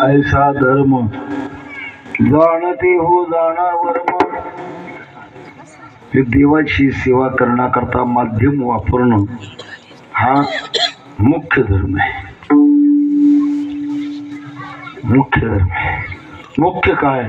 ऐसा धर्म जाणते हो जाणार वर्म. हे देवाची सेवा करण्याकरता माध्यम वापरणं हा मुख्य धर्म आहे. मुख्य धर्म आहे. मुख्य काय